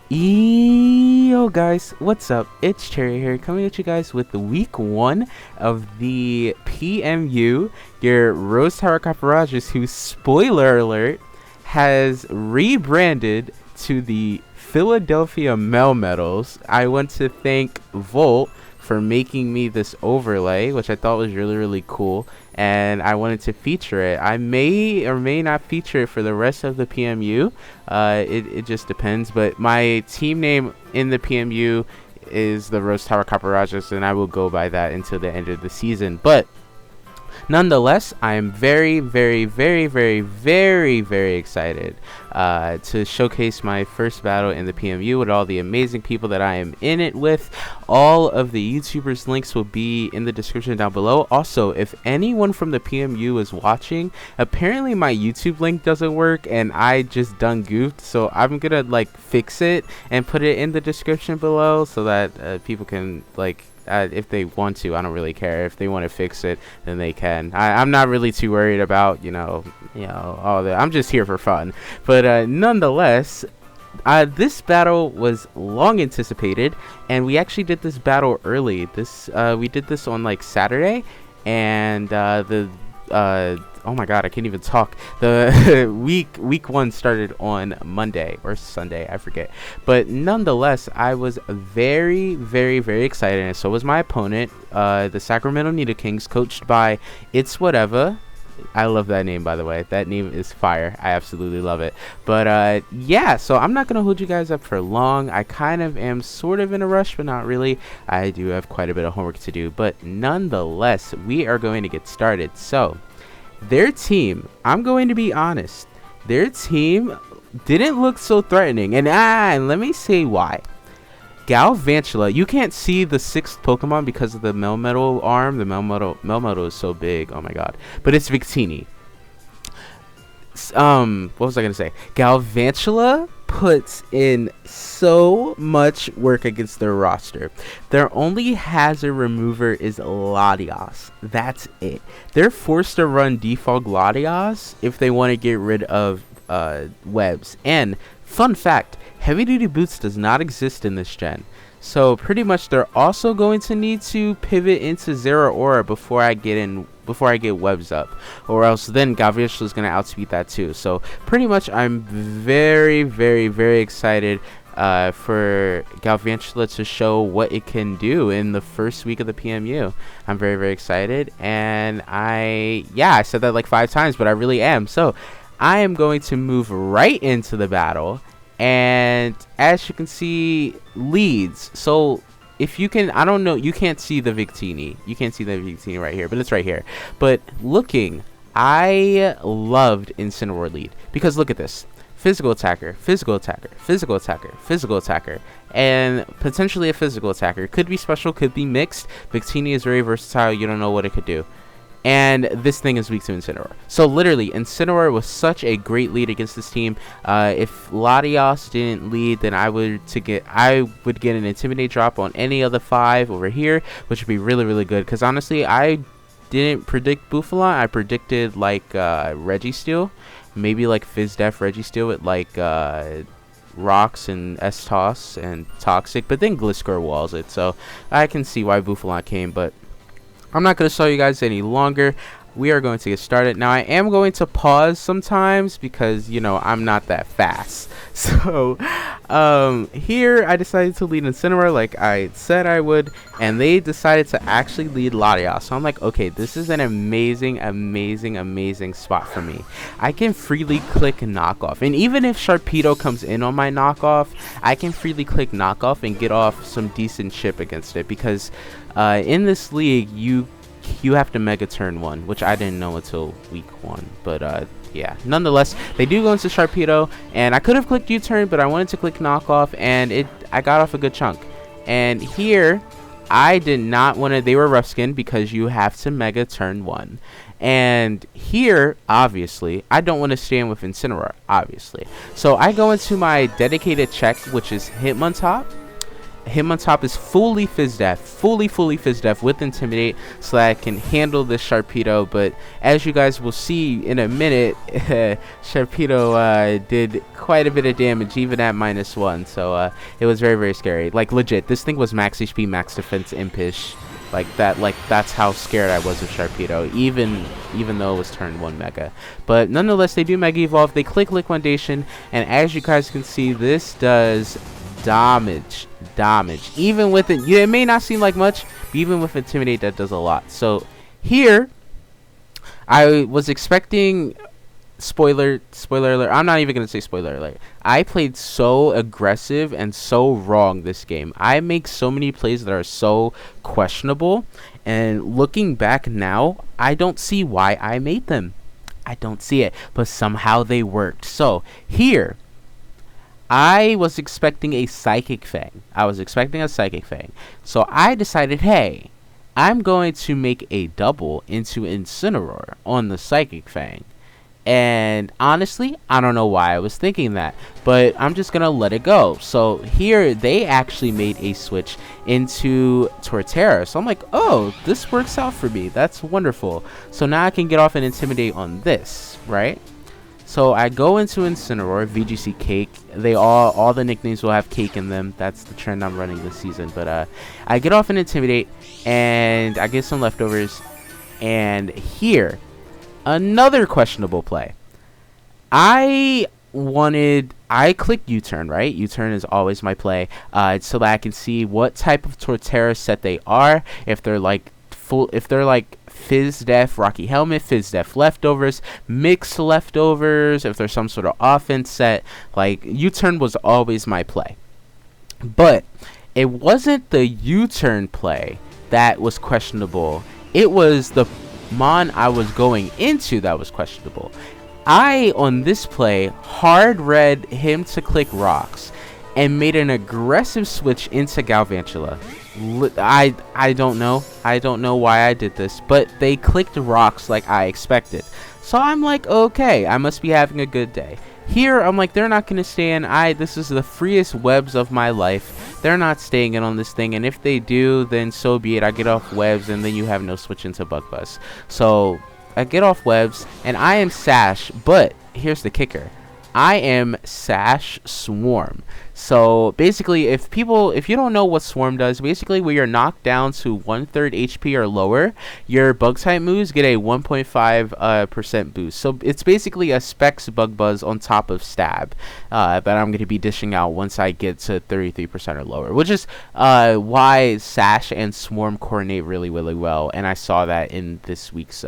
Yo guys, what's up? It's Cherry here, coming at you guys with the week 1 of the PMU, your Rose Tower Caparages, who, spoiler alert, has rebranded to the Philadelphia Melmetal's. I want to thank Volt for making me this overlay, which I thought was really cool, and I wanted to feature it. I may or may not feature it for the rest of the PMU. It just depends, but my team name in the PMU is the Rose Tower Caparajas, and I will go by that until the end of the season. But nonetheless, I am very excited to showcase my first battle in the PMU with all the amazing people that I am in it with. All of the YouTubers' links will be in the description down below. Also, if anyone from the PMU is watching, apparently my YouTube link doesn't work and I just done goofed, so I'm gonna fix it and put it in the description below so that people can if they want to. I don't really care. If they want to fix it, then they can. I'm not really too worried about all that. I'm just here for fun. But nonetheless, this battle was long anticipated, and we actually did this battle early. We did this on Saturday, and oh my god, I can't even talk. The week 1 started on Monday or Sunday, I forget. But nonetheless, I was very excited, and so was my opponent, the Sacramento Needle Kings, coached by ITZWhateva. I love that name, by the way. That name is fire. I absolutely love it. But yeah, so I'm not gonna hold you guys up for long. I kind of am sort of in a rush, but not really. I do have quite a bit of homework to do, but nonetheless, we are going to get started. So their team, I'm going to be honest, their team didn't look so threatening, and let me say why. GALVANULA, you can't see the 6th Pokemon because of the Melmetal arm. The Melmetal is so big, oh my god. But it's Victini. What was I gonna say? GALVANULA puts in so much work against their roster. Their only hazard remover is Latios. That's it. They're forced to run default Latios if they want to get rid of webs. And fun fact, heavy duty boots does not exist in this gen. So pretty much they're also going to need to pivot into Zera Aura before I get webs up, or else then GALVANULA is going to outspeed that too. So pretty much I'm very excited for GALVANULA to show what it can do in the first week of the PMU. I'm very excited, and I said that like 5 times, but I really am. So I am going to move right into the battle, and as you can see, leads. So if you can, I don't know, you can't see the Victini. You can't see the Victini right here, but it's right here. But looking, I loved Incineroar lead, because look at this. Physical attacker, physical attacker, physical attacker, physical attacker, and potentially a physical attacker. Could be special, could be mixed. Victini is very versatile. You don't know what it could do. And this thing is weak to Incineroar. So literally, Incineroar was such a great lead against this team. If Latios didn't lead, then I would get an Intimidate drop on any of the 5 over here, which would be really good. Because honestly, I didn't predict Buffalant. I predicted Registeel, maybe Fizdef Registeel with Rocks and S-Toss and Toxic, but then Gliscor walls it. So I can see why Buffalant came, but I'm not going to show you guys any longer. We are going to get started. Now, I am going to pause sometimes because, I'm not that fast. So, here I decided to lead Incineroar like I said I would, and they decided to actually lead Latios. So I'm like, okay, this is an amazing spot for me. I can freely click knockoff, and even if Sharpedo comes in on my knockoff, I can freely click knockoff and get off some decent chip against it, because in this league, you have to Mega Turn 1, which I didn't know until week 1. But yeah, nonetheless, they do go into Sharpedo, and I could have clicked U-turn, but I wanted to click knockoff, and I got off a good chunk. And here, I did not want to. They were rough skinned because you have to Mega Turn 1. And here, obviously, I don't want to stand with Incineroar, obviously. So I go into my dedicated check, which is Hitmontop. Him on top is fully Fizdef, fully Fizdef with Intimidate, so that I can handle this Sharpedo. But as you guys will see in a minute, Sharpedo did quite a bit of damage even at -1, so it was very scary. Like legit, this thing was max HP, max defense, impish. Like that's how scared I was of Sharpedo, even though it was turn 1 Mega. But nonetheless, they do Mega Evolve, they click Liquidation, and as you guys can see, this does damage. Even with it, it may not seem like much, but even with Intimidate, that does a lot. So here, I was expecting... spoiler alert, I'm not even gonna say spoiler alert. I played so aggressive and so wrong this game. I make so many plays that are so questionable, and looking back now, I don't see why I made them. I don't see it, but somehow they worked. So here, I was expecting a Psychic Fang. So I decided, hey, I'm going to make a double into Incineroar on the Psychic Fang. And honestly, I don't know why I was thinking that, but I'm just gonna let it go. So here, they actually made a switch into Torterra. So I'm like, oh, this works out for me. That's wonderful. So now I can get off and Intimidate on this, right? So I go into Incineroar, VGC Cake. They all the nicknames will have Cake in them. That's the trend I'm running this season. But I get off and Intimidate, and I get some leftovers. And here, another questionable play. I clicked U-turn, right? U-turn is always my play, so that I can see what type of Torterra set they are. If they're like Fizdef, Rocky Helmet, Fizdef leftovers, mixed leftovers, if there's some sort of offense set, like U-turn was always my play. But it wasn't the U-turn play that was questionable. It was the Mon I was going into that was questionable. I, on this play, hard read him to click Rocks and made an aggressive switch into Galvantula. I don't know why I did this, but they clicked Rocks like I expected. So I'm like, okay, I must be having a good day. Here, I'm like, they're not going to stay in. This is the freest webs of my life. They're not staying in on this thing, and if they do, then so be it. I get off webs, and then you have no switch into Bug Buzz. So I get off webs, and I am Sash, but here's the kicker. I am Sash Swarm. So basically, if you don't know what Swarm does, basically when you're knocked down to 1/3 HP or lower, your bug type moves get a 1.5% boost. So it's basically a Specs Bug Buzz on top of Stab that I'm going to be dishing out once I get to 33% or lower, which is why Sash and Swarm coordinate really well, and I saw that in this week's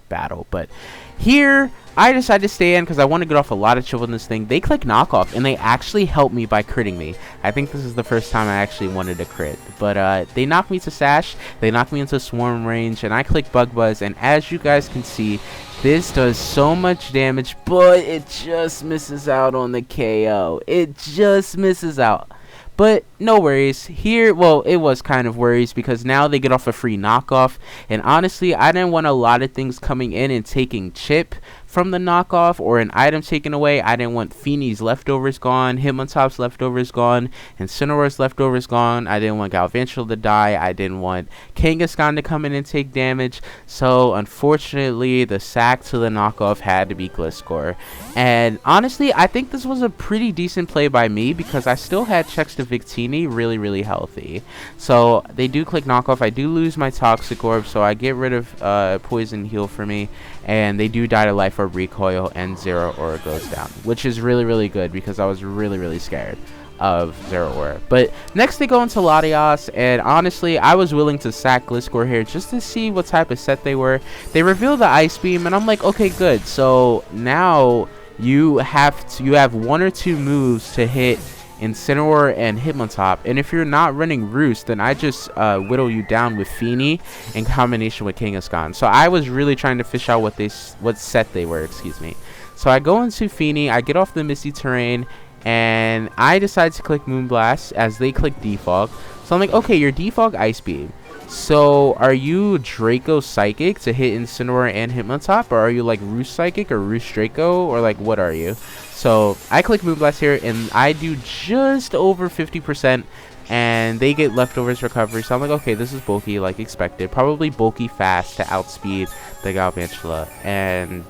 battle. But here, I decided to stay in because I want to get off a lot of chill in this thing. They click Knockoff, and they actually helped me by critting me. I think this is the first time I actually wanted to crit. But they knocked me to Sash, they knocked me into Swarm range, and I click Bug Buzz, and as you guys can see, this does so much damage, but it just misses out on the KO. It just misses out. But no worries. Here, well, it was kind of worries because now they get off a free knockoff. And honestly, I didn't want a lot of things coming in and taking chip from the knockoff or an item taken away. I didn't want Feeney's leftovers gone, Hitmontop's leftovers gone, Incineroar's leftovers gone. I didn't want Galvantula to die. I didn't want Kangaskhan to come in and take damage. So unfortunately, the sack to the knockoff had to be Gliscor. And honestly, I think this was a pretty decent play by me because I still had checks to Victini really healthy. So they do click knockoff. I do lose my Toxic Orb, so I get rid of Poison Heal for me. And they do die to Life Orb Recoil, and Zero Aura goes down, which is really good because I was really scared of Zero Aura. But next they go into Latias, and honestly, I was willing to sack Gliscor here just to see what type of set they were. They reveal the Ice Beam, and I'm like, okay, good. So now you have one or two moves to hit Incineroar and Hitmontop, and if you're not running Roost, then I just whittle you down with Feeney in combination with Kangaskhan. So I was really trying to fish out what set they were, excuse me. So I go into Feeney, I get off the Misty Terrain, and I decide to click Moonblast as they click Defog. So I'm like, okay, you're Defog Ice Beam. So are you Draco Psychic to hit Incineroar and Hitmontop, or are you like Roost Psychic or Roost Draco, or like what are you? So I click Moonblast here, and I do just over 50% and they get leftovers recovery. So I'm like, okay, this is bulky like expected, probably bulky fast to outspeed the Galvantula. And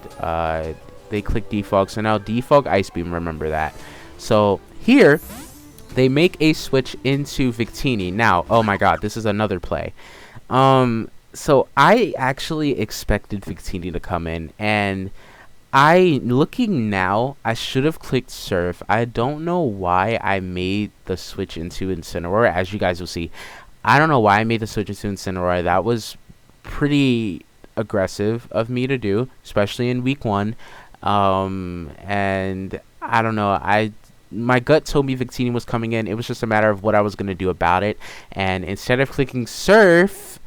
they click defog, so now defog Ice Beam, remember that. So here they make a switch into Victini. Now, oh my god, this is another play. So I actually expected Victini to come in, and looking now, I should have clicked Surf. I don't know why I made the switch into Incineroar, as you guys will see. I don't know why I made the switch into Incineroar. That was pretty aggressive of me to do, especially in week 1. And I don't know, my gut told me Victini was coming in. It was just a matter of what I was going to do about it. And instead of clicking Surf,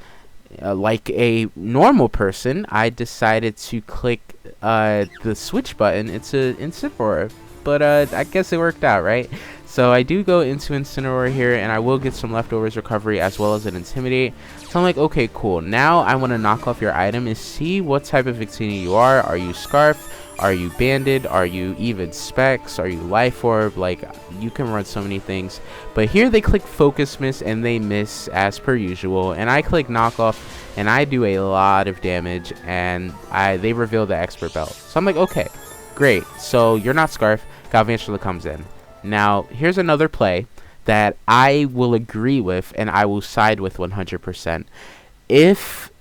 like a normal person, I decided to click the switch button into Incineroar. But I guess it worked out, right? So I do go into Incineroar here, and I will get some leftovers recovery as well as an Intimidate. So I'm like, okay, cool. Now I want to knock off your item and see what type of Victini you are. Are you Scarf? Are you Banded? Are you even Specs? Are you Life Orb? Like, you can run so many things. But here they click Focus Miss and they miss as per usual. And I click Knockoff and I do a lot of damage, and they reveal the Expert Belt. So I'm like, okay, great. So you're not Scarf. Galvantula comes in. Now, here's another play that I will agree with and I will side with 100%. If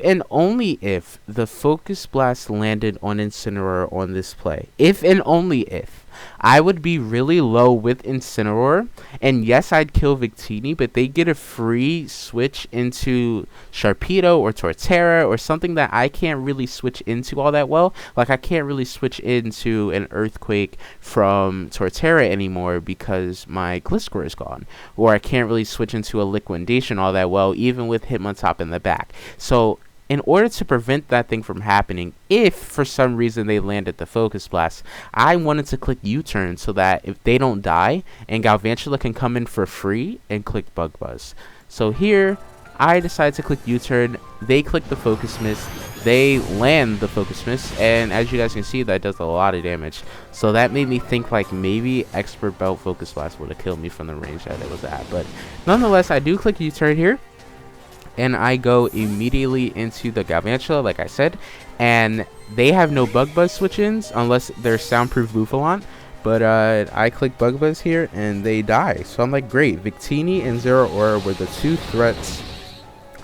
and only if the Focus Blast landed on Incineroar on this play, if and only if, I would be really low with Incineroar, and yes, I'd kill Victini, but they get a free switch into Sharpedo or Torterra or something that I can't really switch into all that well. Like, I can't really switch into an Earthquake from Torterra anymore because my Gliscor is gone, or I can't really switch into a Liquidation all that well, even with Hitmontop in the back. So in order to prevent that thing from happening, if for some reason they landed the Focus Blast, I wanted to click U-turn so that if they don't die, and Galvantula can come in for free and click Bug Buzz. So here, I decide to click U-turn, they click the Focus Miss, they land the Focus Miss, and as you guys can see, that does a lot of damage. So that made me think like maybe Expert Belt Focus Blast would have killed me from the range that it was at. But nonetheless, I do click U-turn here, and I go immediately into the Galvantula, like I said, and they have no Bug Buzz switch-ins unless they're Soundproof Buffalant, but I click Bug Buzz here, and they die. So I'm like, great, Victini and Zeraora were the two threats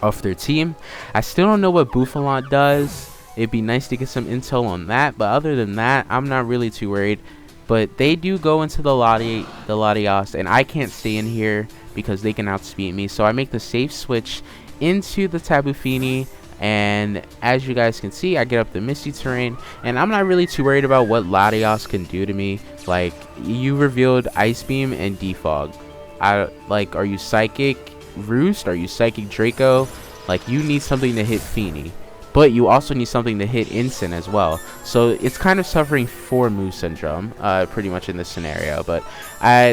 of their team. I still don't know what Buffalant does. It'd be nice to get some intel on that, but other than that, I'm not really too worried. But they do go into the Latios, and I can't stay in here because they can outspeed me, so I make the safe switch into the Tapu Fini, and as you guys can see, I get up the Misty Terrain, and I'm not really too worried about what Latios can do to me. Like, you revealed Ice Beam and Defog. Are you Psychic Roost? Are you Psychic Draco? Like, you need something to hit Fini, but you also need something to hit Incin as well. So it's kind of suffering 4 move syndrome, pretty much in this scenario. But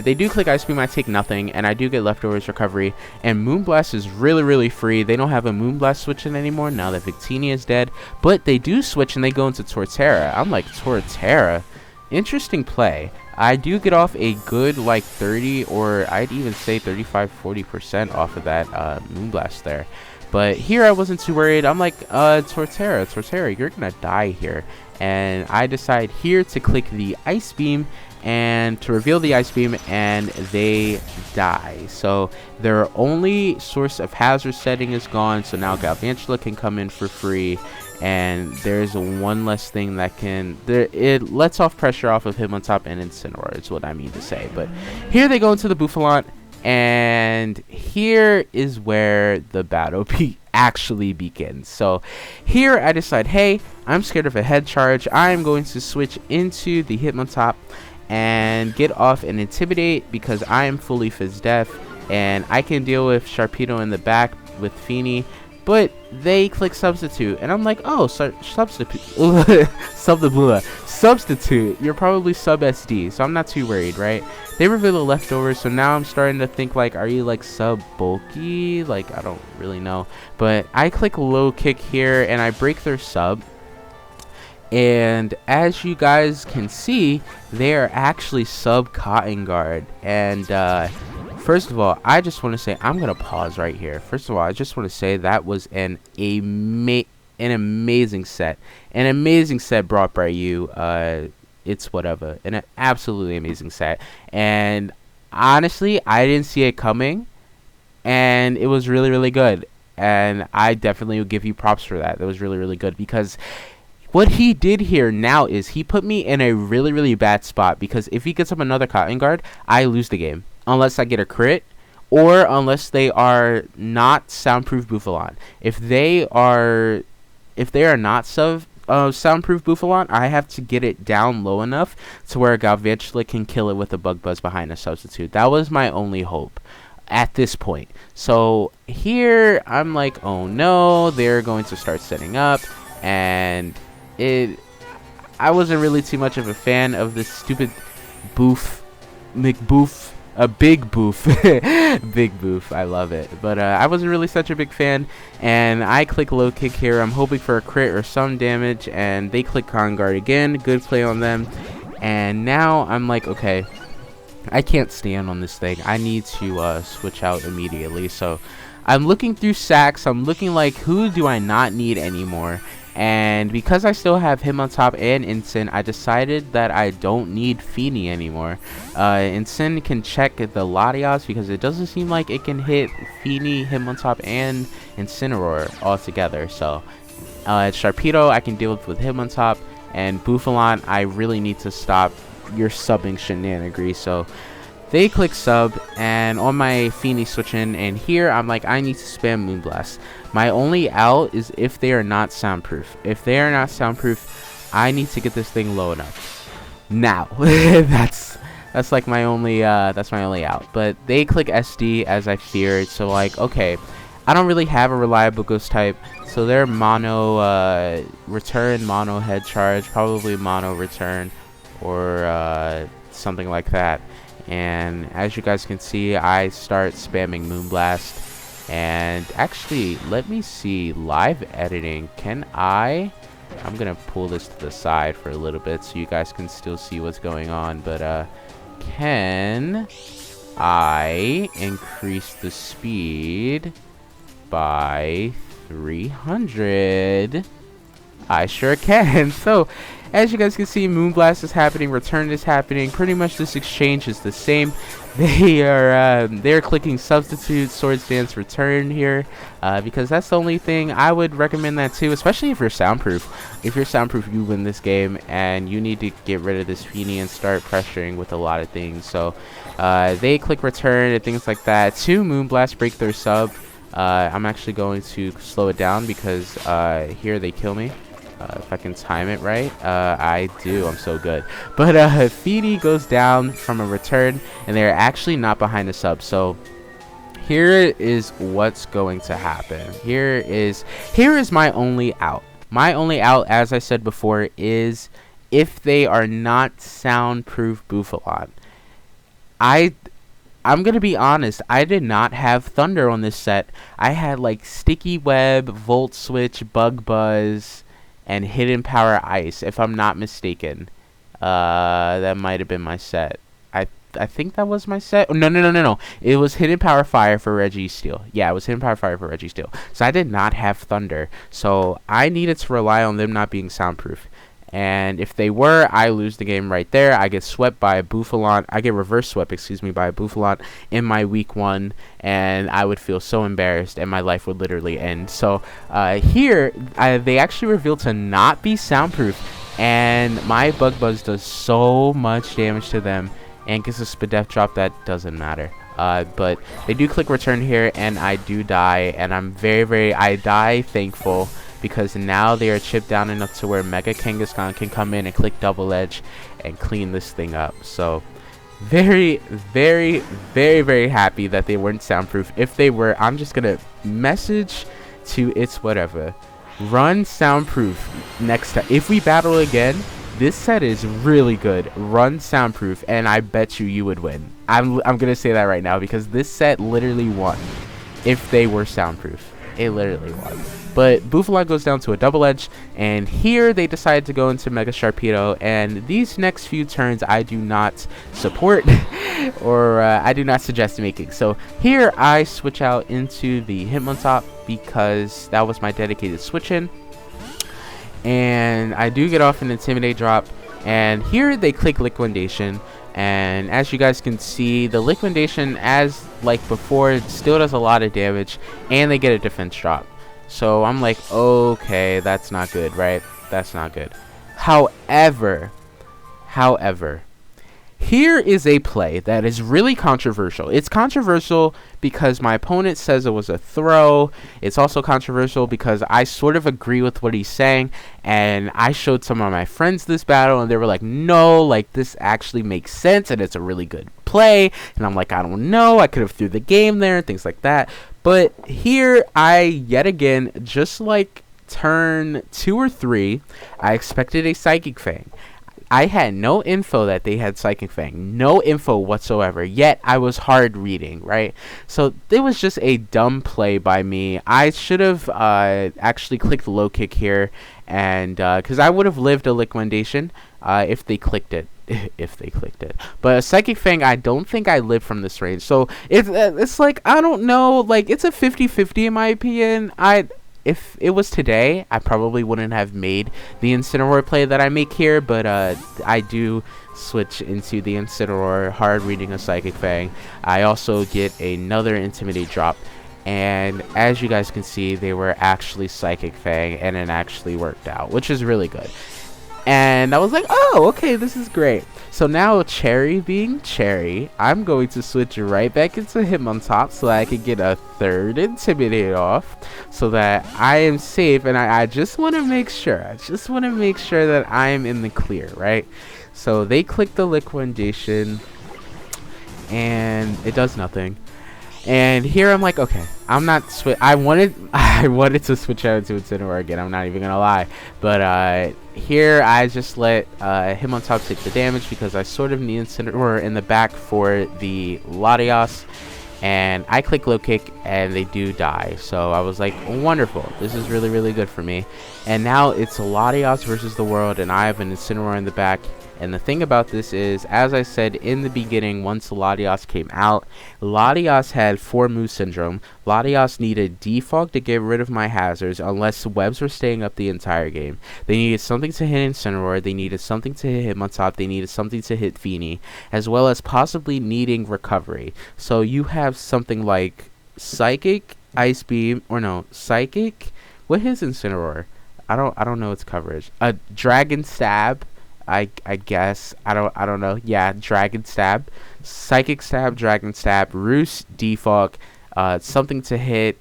they do click Ice Beam, I take nothing, and I do get leftovers recovery. And Moonblast is really, really free. They don't have a Moonblast switching anymore now that Victini is dead. But they do switch and they go into Torterra. I'm like, Torterra? Interesting play. I do get off a good like 30, or I'd even say 35-40% off of that Moonblast there. But here I wasn't too worried. I'm like, Torterra, you're gonna die here. And I decide here to click the Ice Beam and to reveal the Ice Beam, and they die. So their only source of hazard setting is gone, so now Galvantula can come in for free. And there's one less thing that it lets off pressure off of Hitmontop and Incineroar is what I mean to say. But here they go into the Buffalant, and here is where the battle actually begins. So here I decide, hey, I'm scared of a head charge. I'm going to switch into the Hitmontop and get off an Intimidate because I am fully Fizz Def, and I can deal with Sharpedo in the back with Fini. But they click Substitute, and I'm like, oh, Substitute. Substitute. You're probably Sub SD, so I'm not too worried, right? They reveal the leftovers, so now I'm starting to think, like, are you, like, Sub Bulky? Like, I don't really know. But I click Low Kick here, and I break their Sub. And as you guys can see, they are actually Sub Cotton Guard. And, First of all, I just want to say, I'm going to pause right here. First of all, I just want to say that was an amazing set. An amazing set brought by you, ITZWhateva. An absolutely amazing set. And honestly, I didn't see it coming. And it was really, really good. And I definitely would give you props for that. That was really, really good. Because what he did here now is he put me in a really, really bad spot. Because if he gets up another Cotton Guard, I lose the game. Unless I get a crit, or unless they are not soundproof Bouffalon. If they are not soundproof Bouffalon, I have to get it down low enough to where Galvantula can kill it with a Bug Buzz behind a substitute. That was my only hope at this point. So here I'm like, oh no, they're going to start setting up, and I wasn't really too much of a fan of this stupid McBoof. A big boof. Big boof. I love it. But I wasn't really such a big fan. And I click low kick here. I'm hoping for a crit or some damage. And they click Con Guard again. Good play on them. And now I'm like, okay, I can't stand on this thing. I need to switch out immediately. So I'm looking through sacks. I'm looking like, who do I not need anymore? And because I still have him on top and Ensign, I decided that I don't need Feeny anymore. Ensign can check the Latias because it doesn't seem like it can hit Feeny, him on top, and Incineroar all together. So Sharpedo, I can deal with him on top. And Bouffalon, I really need to stop your subbing shenanigans. So they click sub, and on my Feeny switch in, and here I'm like, I need to spam Moonblast. My only out is if they are not soundproof. If they are not soundproof, I need to get this thing low enough. Now, that's like my only out. But they click SD as I feared, so like, okay, I don't really have a reliable ghost type, so they're mono return, mono head charge, probably mono return, or something like that. And as you guys can see, I start spamming Moonblast. And actually, let me see, live editing. I'm gonna pull this to the side for a little bit so you guys can still see what's going on. But can I increase the speed by 300? I sure can. So as you guys can see, Moonblast is happening, return is happening. Pretty much this exchange is the same. They're clicking substitute, Swords Dance, return here, because that's the only thing I would recommend that too, especially if you're soundproof. If you're soundproof, you win this game, and you need to get rid of this Feeny and start pressuring with a lot of things. So they click return and things like that. 2 Moonblast break their sub. I'm actually going to slow it down because here they kill me. If I can time it right, I do. I'm so good. But Feeny goes down from a return, and they're actually not behind the sub. So here is what's going to happen. Here is my only out. My only out, as I said before, is if they are not soundproof Bouffalon. I'm gonna be honest, I did not have Thunder on this set. I had like Sticky Web, Volt Switch, Bug Buzz, and Hidden Power Ice, if I'm not mistaken. That might have been my set. I think that was my set. Oh, no. It was Hidden Power Fire for Registeel. Yeah, it was Hidden Power Fire for Registeel. So I did not have Thunder. So I needed to rely on them not being soundproof. And if they were, I lose the game right there. I get swept by a Bouffalon. I get reverse swept, by a Bouffalon in my week 1, and I would feel so embarrassed, and my life would literally end. So here, they actually revealed to not be soundproof, and my Bug Buzz does so much damage to them, and gets a Spadef drop that doesn't matter. But they do click return here, and I do die, and I'm I die thankful, because now they are chipped down enough to where Mega Kangaskhan can come in and click double edge and clean this thing up. So very happy that they weren't soundproof. If they were, I'm just gonna message to ITZWhateva, run soundproof next time. If we battle again, this set is really good. Run soundproof, and I bet you would win. I'm gonna say that right now, because this set literally won if they were soundproof. It literally was. But Buffalon goes down to a double edge, and here they decide to go into Mega Sharpedo, and these next few turns I do not support or I do not suggest making. So here I switch out into the Hitmontop because that was my dedicated switch in, and I do get off an Intimidate drop, and here they click Liquidation. And as you guys can see, the Liquidation, as like before, it still does a lot of damage, and they get a defense drop. So I'm like, okay, that's not good, right? That's not good. However, here is a play that is really controversial. It's controversial because my opponent says it was a throw. It's also controversial because I sort of agree with what he's saying, and I showed some of my friends this battle, and they were like, no, like, this actually makes sense, and it's a really good play. And I'm like, I don't know, I could have threw the game there, and things like that. But here, I, yet again, just like turn 2 or 3, I expected a Psychic Fang. I had no info that they had Psychic Fang. No info whatsoever. Yet, I was hard reading, right? So, it was just a dumb play by me. I should have actually clicked low kick here. And, because I would have lived a Liquidation if they clicked it. If they clicked it. But a Psychic Fang, I don't think I live from this range. So, it's like, I don't know. Like, it's a 50-50 in my opinion. If it was today, I probably wouldn't have made the Incineroar play that I make here, but I do switch into the Incineroar, hard reading a Psychic Fang. I also get another Intimidate drop, and as you guys can see, they were actually Psychic Fang, and it actually worked out, which is really good. And I was like, oh, okay, this is great. So now, Cherry being Cherry, I'm going to switch right back into Hitmontop so that I can get a third Intimidate off so that I am safe. And I just want to make sure. I just want to make sure that I am in the clear, right? So they click the Liquidation, and it does nothing. And here I'm like, okay, I'm not I wanted to switch out to Incineroar again. I'm not even gonna lie, but here I just let Hitmontop take the damage because I sort of need Incineroar in the back for the Latias, and I click low kick and they do die. So I was like, wonderful, this is really, really good for me. And now it's Latias versus the world, and I have an Incineroar in the back. And the thing about this is, as I said in the beginning, once Latias came out, Latias had 4 move syndrome. Latias needed defog to get rid of my hazards unless webs were staying up the entire game. They needed something to hit Incineroar, they needed something to hit Hitmontop, they needed something to hit Feeny, as well as possibly needing recovery. So you have something like Psychic, Ice Beam, or no, Psychic, what is Incineroar? I don't know its coverage. Dragon Stab. I guess I don't know. Yeah, Dragon Stab, Psychic Stab, Dragon Stab, Roost, Defog, something to hit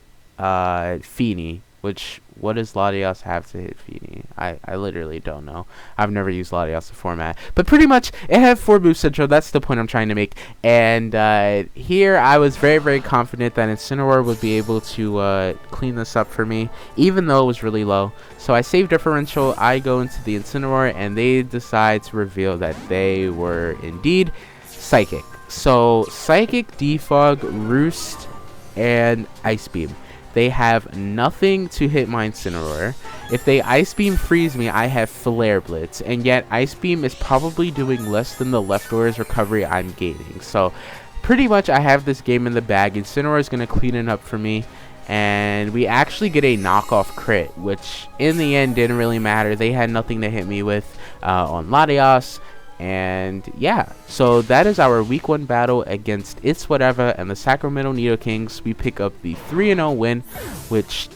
Feeny. Which, what does Latias have to hit Feeny? I literally don't know. I've never used Latias format, but pretty much it had 4 move syndrome. That's the point I'm trying to make. And here I was very, very confident that Incineroar would be able to clean this up for me, even though it was really low. So I save differential, I go into the Incineroar, and they decide to reveal that they were indeed Psychic. So Psychic, Defog, Roost, and Ice Beam. They have nothing to hit my Incineroar. If they Ice Beam freeze me, I have Flare Blitz, and yet Ice Beam is probably doing less than the leftovers recovery I'm gaining. So pretty much I have this game in the bag. Incineroar is going to clean it up for me. And we actually get a knockoff crit, which in the end didn't really matter. They had nothing to hit me with on Latias. And yeah, so that is our week 1 battle against ITZWhateva and the Sacramento Nidoking. We pick up the 3-0 win, which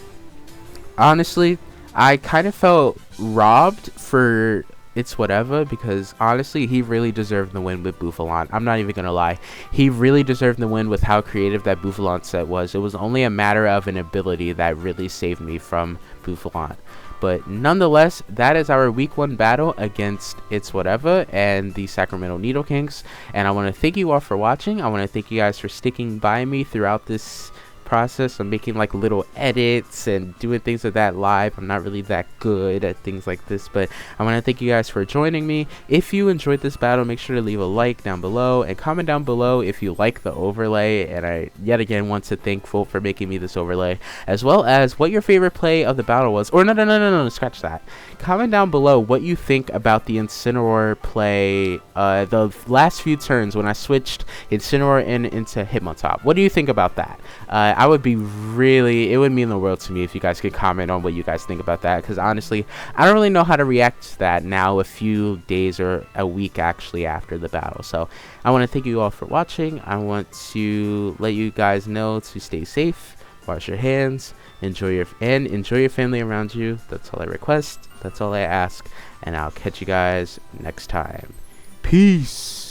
honestly, I kind of felt robbed for ITZWhateva because honestly, he really deserved the win with Buffalon. I'm not even gonna lie, he really deserved the win with how creative that Buffalon set was. It was only a matter of an ability that really saved me from Buffalon. But nonetheless, that is our week 1 battle against ITZWhateva and the Sacramento Nidoking. And I want to thank you all for watching. I want to thank you guys for sticking by me throughout this process. I'm making like little edits and doing things of that live. I'm not really that good at things like this, but I want to thank you guys for joining me. If you enjoyed this battle, make sure to leave a like down below and comment down below if you like the overlay. And I yet again want to thank Full for making me this overlay, as well as what your favorite play of the battle was. Or no, scratch that. Comment down below what you think about the Incineroar play, the last few turns when I switched Incineroar into Hitmontop. What do you think about that? It would mean the world to me if you guys could comment on what you guys think about that, because honestly, I don't really know how to react to that now, a few days or a week actually after the battle. So I want to thank you all for watching. I want to let you guys know to stay safe, wash your hands, enjoy your family around you. That's all I request, that's all I ask, and I'll catch you guys next time. Peace.